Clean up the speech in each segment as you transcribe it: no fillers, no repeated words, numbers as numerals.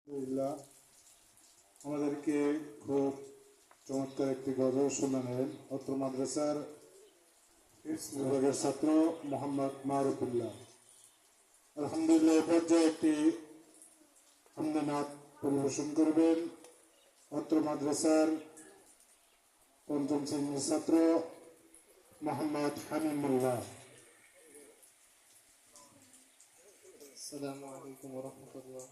আলহামদুলিল্লাহ আমাদেরকে খুব চমৎকার একটি গজল শোনালেন অত্র মাদ্রাসার বিভাগের ছাত্র মোহাম্মদ মারুফুল্লাহ। আলহামদুলিল্লাহ এ পর্যায়ে একটি হামদনাত পরিবেশন করবেন অত্র মাদ্রাসার পঞ্চম শ্রেণীর ছাত্র মোহাম্মদ হামিমুল্লাহ। আসসালামু আলাইকুম ওয়া রাহমাতুল্লাহ।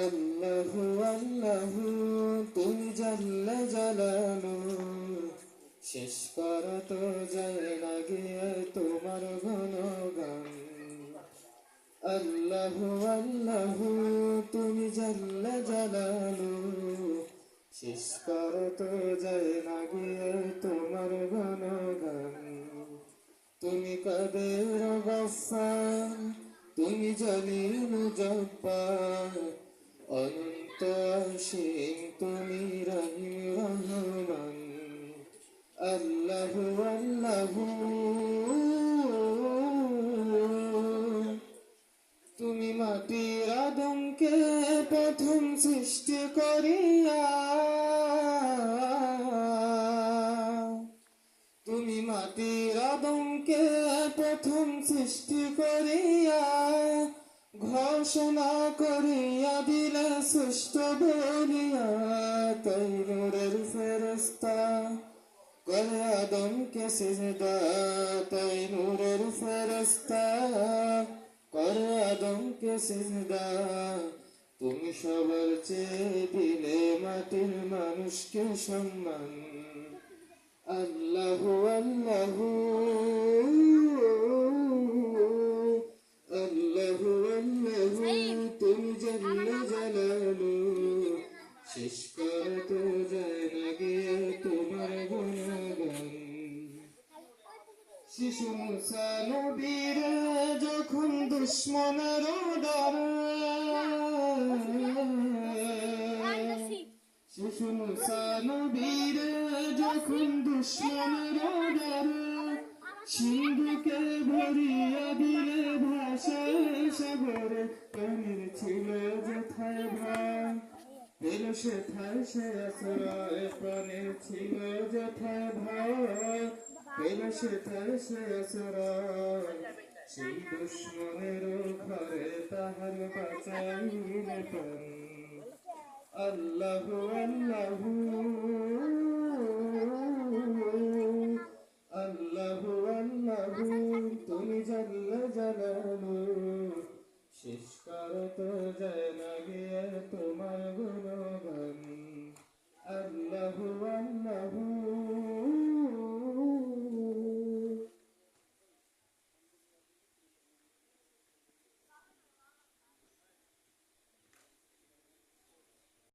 আল্লাহু আল্লাহু তুমি জাল্লা জালালু, শেষ করা তো যায় না গিয়ে তোমার গুণগান। আল্লাহু আল্লাহু তুমি জাল্লা জালালু, শেষ করা তো যায় না গিয়ে তোমার গুণগান। তুমি কাদের গফফার, তুমি জলিল জব্বার, অনন্ত অসীম তুমি রহিম রহমান। আল্লাহু আল্লাহু তুমি মাটির আদমকে প্রথম সৃষ্টি করিয়া, তুমি মাটির আদমকে প্রথম সৃষ্টি করিয়া, ঘোষণা করিয়া দিলে সৃষ্ট বলিয়া। তাই নূরের ফেরেশতা করে আদমকে সিজদা, তাই নূরের ফেরেশতা করে আদমকে সিজদা। তুমি সবার চেয়ে দিলে মাটির মানুষকে সম্মান। আল্লাহু আল্লাহু আল্লাহু আল্লাহু তুমি জাল্লা জালালু, শেষ করা তো যায় না গিয়ে তোমার গুণগান। শিশু মুসা নবীর যখন দুশ্মনের ডর, শিশু মুসা নবীর যখন দুশ্মনের ডর, সিন্ধুকে ভরিয়া দিলে ভাষায় সাগরে। প্রাণীর ছিল যেথায় ভয়, পেল সেথায় সে আশ্রয়। প্রাণীর ছিল যেথায় ভয়, পেল সেথায় সে আশ্রয়। সেই দুশ্মনের ঘরে তাহার বাঁচাইলে প্রাণ। আল্লাহু আল্লাহু আল্লাহু আল্লাহু তুমি জাল্লা জালালু, শেষ করা তো যায় না